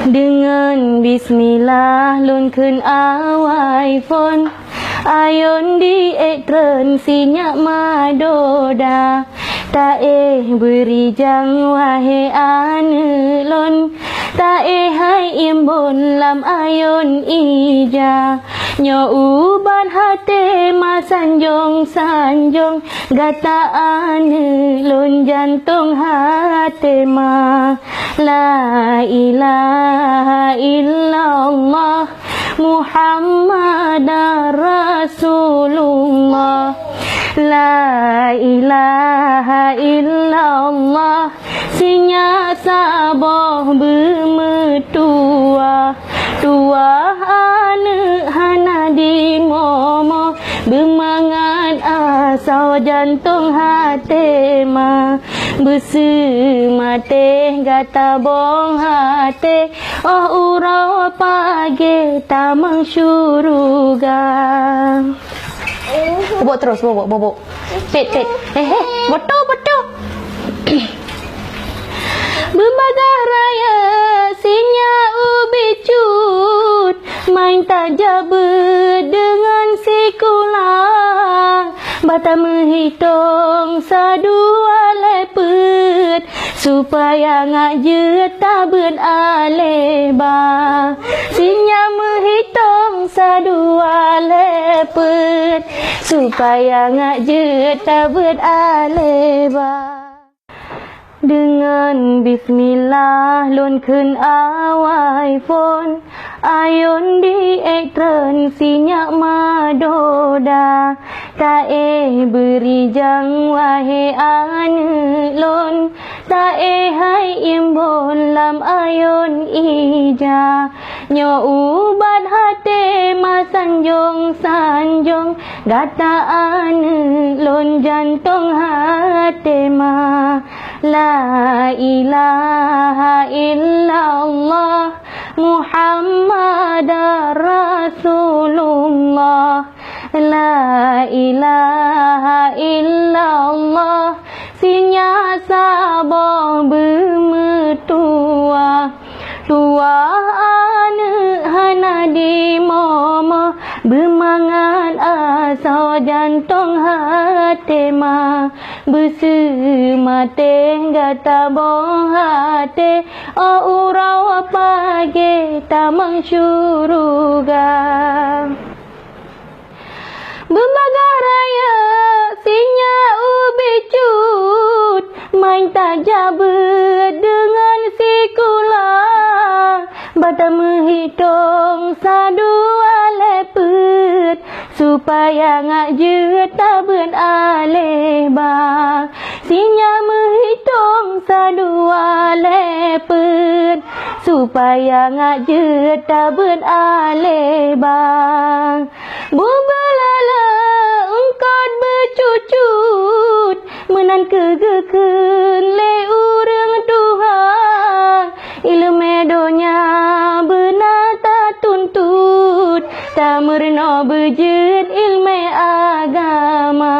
Dengan bismillah lun khun awai phone ayon di etren sinyak madoda ta beri jang wahe ane lon ta hai imbon lam ayon ija nyo uban hate ma sanjong gata ane lon jantung hate ma la ilaha illallah Muhammadar Rasulullah la ilaha illallah sinya saboh bermetua tua ane hana di momo bermangan asal jantung hati ma besu mate gata bong hati oh urau pagi tamang syuruga. Bobok terus, bobok. Tit. Betul. Berbadah raya sinya ubi cut main tak jabe dengan sikulang bata menghitung sadua lepet supaya ngajut tabun aleba sinya menghitung sadua lepet supaya ngajut tabun aleba. Dengan bismillah lun khun awai phone ayon di etren sinyak madoda ta beri jang wahe ane lon ta hai imbon lam ayon ija nyo ubat hate ma sanjong gata ane lon jantung hate ma la ilaha illallah Muhammadar Rasulullah la ilaha illallah sinya saboh bermetua tua ane hana di momo bermangan asal jantung hati ma besu mate gata bong hati oh urau pagi tamang syuruga. Berbagai raya sinya ubi cut main tak jabet dengan sikulang bata menghitung sadua lepet supaya ngajut tabun aleba sinya menghitung sadua lepet supaya ngajut tabun aleba bubelala engkau bercucut menan kegeken le urang Tuhan ilmu donya benar tak tuntut tak merno bejut ilmu agama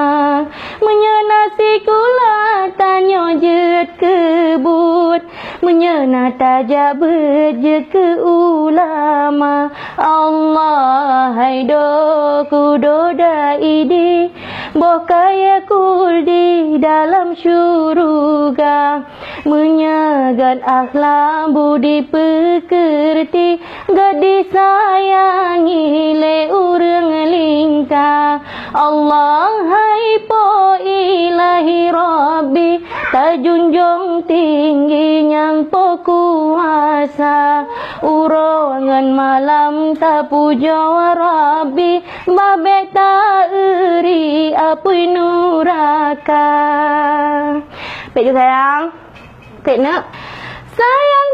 menyenasi kula tanyo jet kebut menyena tajak berjet ke ulama Allah haido kudoda idi bokaya kuldi dalam syuruga menyagat akhlak budi pekerti gak disayangi le urang lingkah Allah hai po ilahi rabbi tajunjung tinggi yang po kuasa urongan malam ta puja rabbi babek ta eri apa nuraka. Pek je sayang. Pek nak. Sayang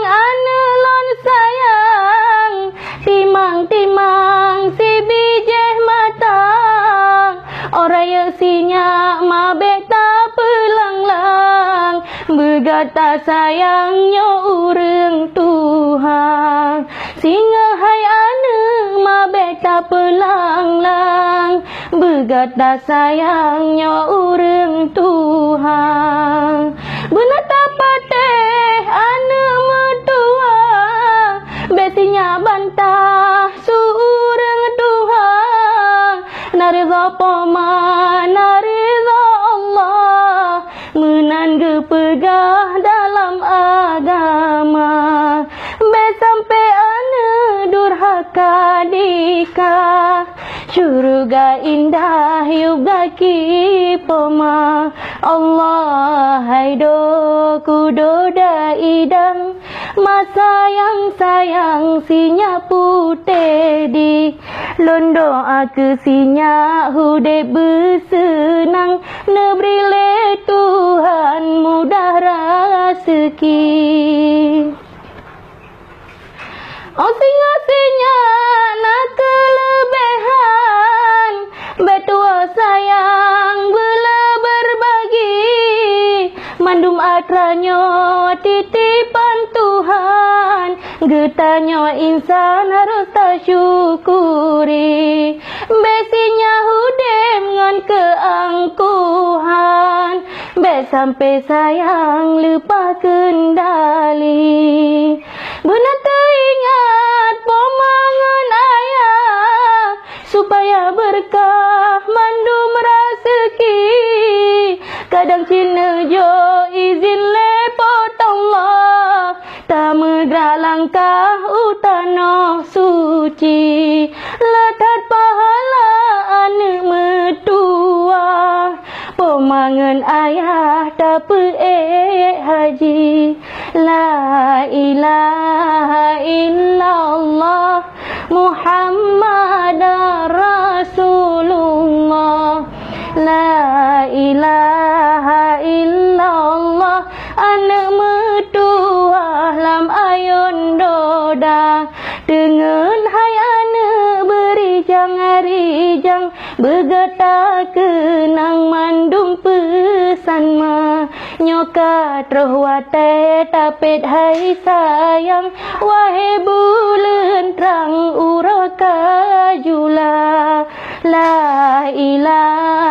ane lon sayang timang si bijih matang oraya sinya mabek ta pelanglang bergata sayangnya urang Tuhan singa hai ane mabek ta pelanglang bergata sayangnya urang Tuhan benar tak pada berpegang dalam agama. Sampai ana durhaka dikah, syurga indah juga kipoma. Allah haido kudoda idang, masa yang sayang sinya putih di londo aku sinya hude bersenang, nebrile Tuhan mudah rezeki. Oh singa-sinya nak kelebihan, betua sayang bela berbagi, mandum atranyo titipan Tuhan, getanyo insan harus tak syukuri, besinya hudem ngan keangkuhan, sampai sayang lupa kendali. Benar teringat pomangan ayah, supaya berkah mandum rezeki. Kadang cina jo izin lepot Allah, tak megrak langkah utano suci, letak pahala anak mertua. Pomangan ayah tak haji. La ilaha illallah Muhammad Rasulullah. La ilaha illallah anak mertua lam ayun doda. Dengan hai anak berijang-rijang, bergetar kenang mandum pesan ma. Nyokat roh wate tapet hai sayang, wahai bulan terang uraka jula. La ilaha